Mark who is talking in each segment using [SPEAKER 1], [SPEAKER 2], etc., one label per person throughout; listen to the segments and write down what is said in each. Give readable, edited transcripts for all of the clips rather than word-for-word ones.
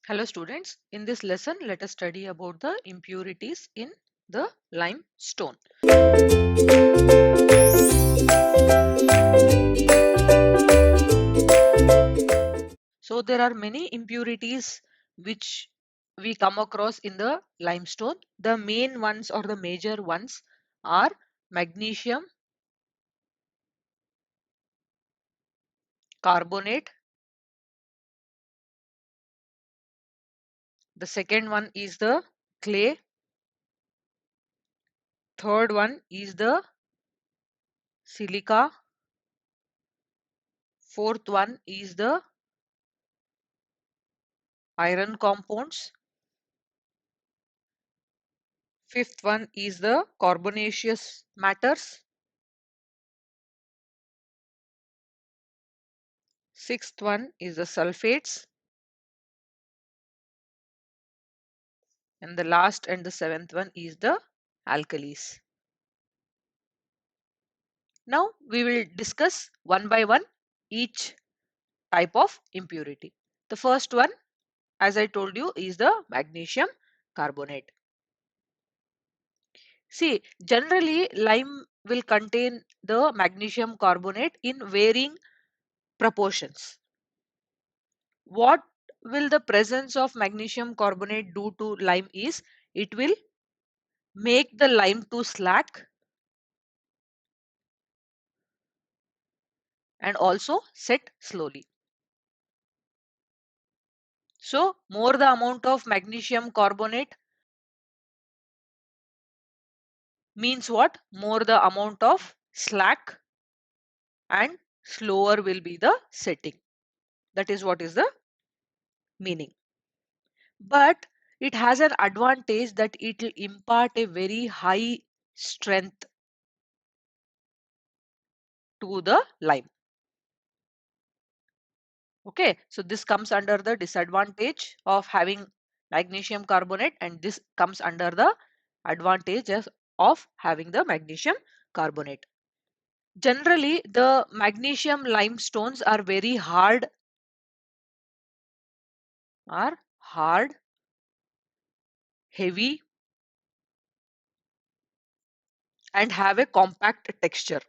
[SPEAKER 1] Hello students, in this lesson let us study about the impurities in the limestone. So there are many impurities which we come across in the limestone. The main ones or the major ones are magnesium carbonate. The second one is the clay. Third one is the silica. Fourth one is the iron compounds. Fifth one is the carbonaceous matters. Sixth one is the sulfates. And the last and the seventh one is the alkalis. Now we will discuss one by one each type of impurity. The first one, as I told you, is the magnesium carbonate. See, generally lime will contain the magnesium carbonate in varying proportions. What will the presence of magnesium carbonate do to lime is it will make the lime to slack and also set slowly. So more the amount of magnesium carbonate means what? More the amount of slack and slower will be the setting. That is what is the meaning. But it has an advantage that it will impart a very high strength to the lime. Okay, so this comes under the disadvantage of having magnesium carbonate, and this comes under the advantages of having the magnesium carbonate. Generally, the magnesium limestones are hard, heavy, and have a compact texture.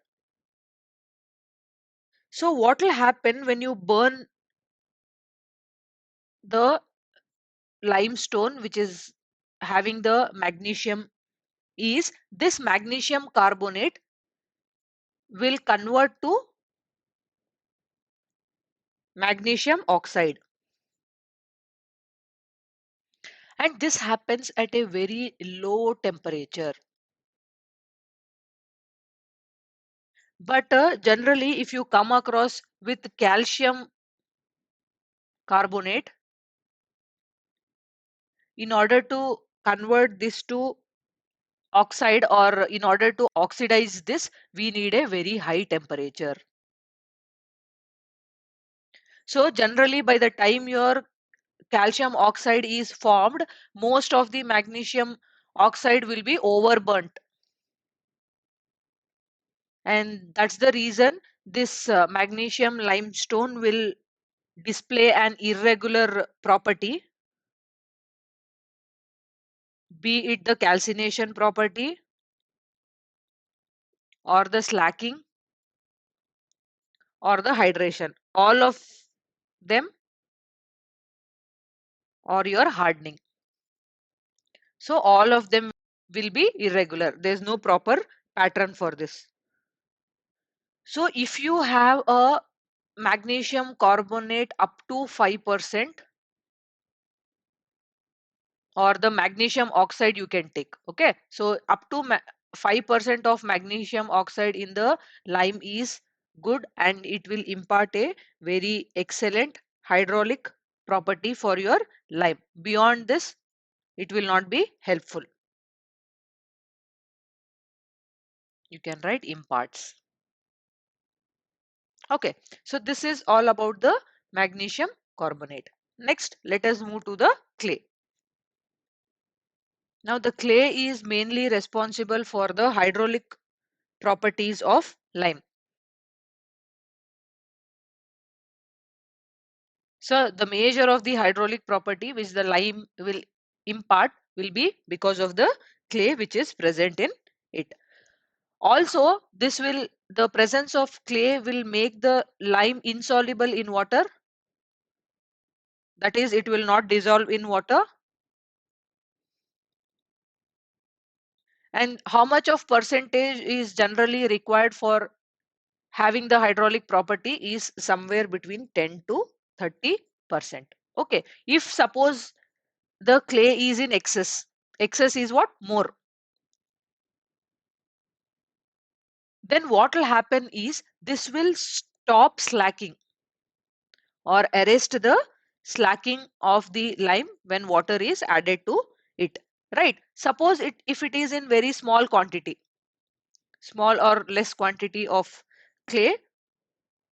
[SPEAKER 1] So what will happen when you burn the limestone which is having the magnesium is this magnesium carbonate will convert to magnesium oxide, and this happens at a very low temperature. But generally if you come across with calcium carbonate, in order to convert this to oxide or in order to oxidize this, we need a very high temperature. So generally by the time your calcium oxide is formed, most of the magnesium oxide will be overburnt, and that's the reason this magnesium limestone will display an irregular property, be it the calcination property or the slacking or the hydration, all of them, or your hardening. So all of them will be irregular. There is no proper pattern for this. So if you have a magnesium carbonate up to 5% or the magnesium oxide you can take. Okay, so up to 5% of magnesium oxide in the lime is good, and it will impart a very excellent hydraulic property for your lime. Beyond this, it will not be helpful. You can write imparts. Okay, so this is all about the magnesium carbonate. Next, let us move to the clay. Now the clay is mainly responsible for the hydraulic properties of lime. So the measure of the hydraulic property which the lime will impart will be because of the clay which is present in it. Also, the presence of clay will make the lime insoluble in water. That is, it will not dissolve in water. And how much of percentage is generally required for having the hydraulic property is somewhere between 10 to 30%. Okay. If suppose the clay is in excess is what? More. Then what will happen is this will stop slacking or arrest the slacking of the lime when water is added to it, right? Suppose if it is in very small quantity, small or less quantity of clay,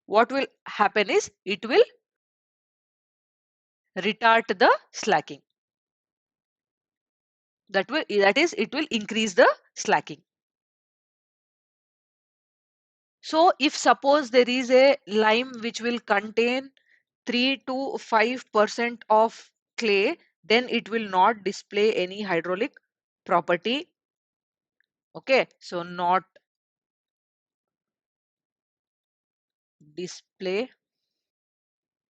[SPEAKER 1] what will happen is it will retard the slacking. That is, it will increase the slacking. So if suppose there is a lime which will contain 3 to 5% of clay, then it will not display any hydraulic property. Okay, so not display,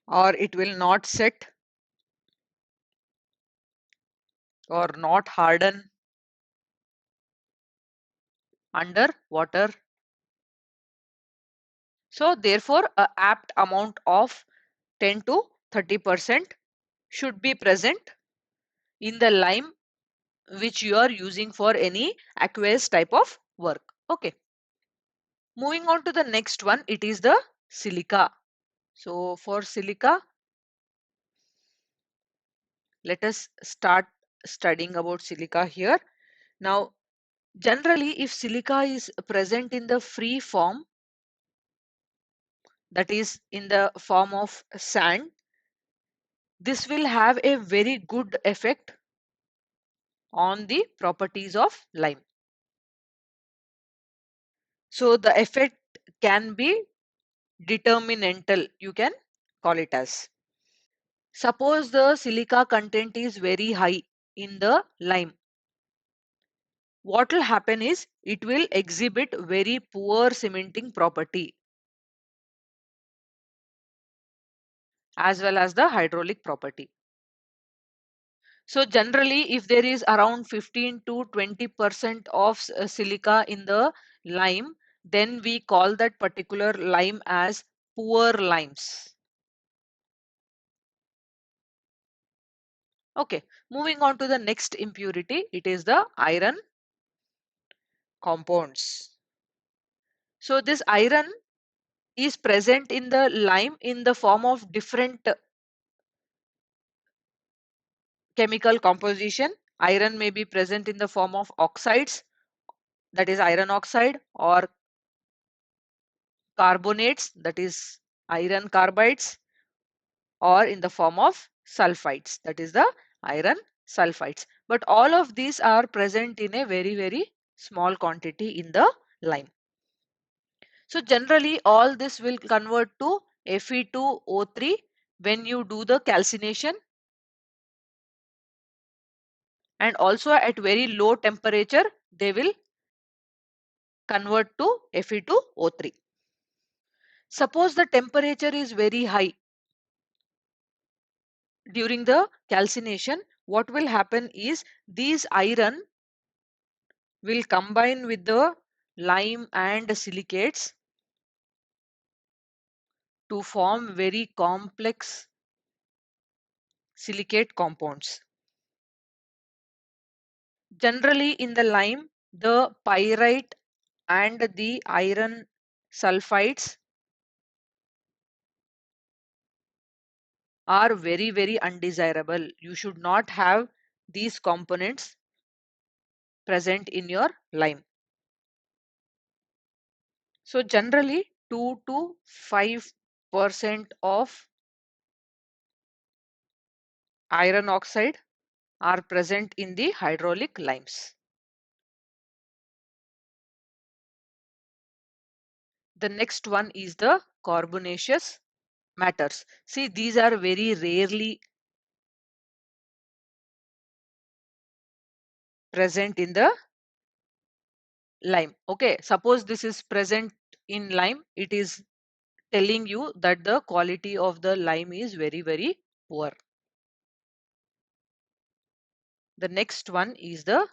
[SPEAKER 1] or it will not set or not harden under water. So therefore a apt amount of 10 to 30% should be present in the lime which you are using for any aqueous type of work. Okay. Moving on to the next one, it is the silica. So for silica, let us start studying about silica here. Now, generally, if silica is present in the free form, that is in the form of sand, this will have a very good effect on the properties of lime. So the effect can be determinantal, you can call it as. Suppose the silica content is very high in the lime. What will happen is it will exhibit very poor cementing property as well as the hydraulic property. So generally if there is around 15 to 20% of silica in the lime, then we call that particular lime as poor limes. Okay, moving on to the next impurity, it is the iron compounds. So this iron is present in the lime in the form of different chemical composition. Iron may be present in the form of oxides, that is iron oxide, or carbonates, that is iron carbides, or in the form of sulfides, that is the iron sulfides. But all of these are present in a very small quantity in the lime. So generally all this will convert to Fe2O3 when you do the calcination, and also at very low temperature they will convert to Fe2O3. Suppose the temperature is very high during the calcination, what will happen is these iron will combine with the lime and silicates to form very complex silicate compounds. Generally in the lime, the pyrite and the iron sulfides are very undesirable. You should not have these components present in your lime. So generally 2 to 5% of iron oxide are present in the hydraulic limes. The next one is the carbonaceous matters. See, these are very rarely present in the lime. Okay, suppose this is present in lime, it is telling you that the quality of the lime is very, very poor. The next one is the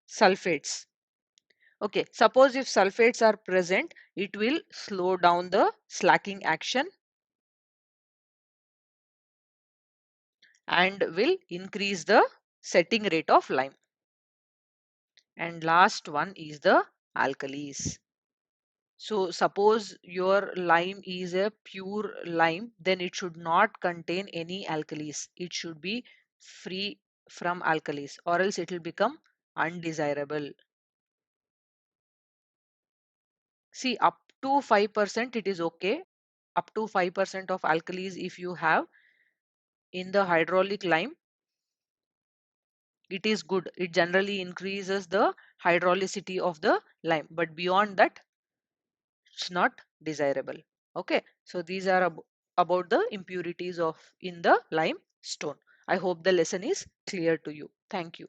[SPEAKER 1] sulfates. Okay, suppose if sulfates are present, it will slow down the slacking action and will increase the setting rate of lime. And last one is the alkalis. So suppose your lime is a pure lime, then it should not contain any alkalis. It should be free from alkalis, or else it will become undesirable. See, up to 5% it is okay. Up to 5% of alkalis if you have in the hydraulic lime, it is good. It generally increases the hydraulicity of the lime, but beyond that, it's not desirable. Okay, so these are about the impurities of in the limestone. I hope the lesson is clear to you. Thank you.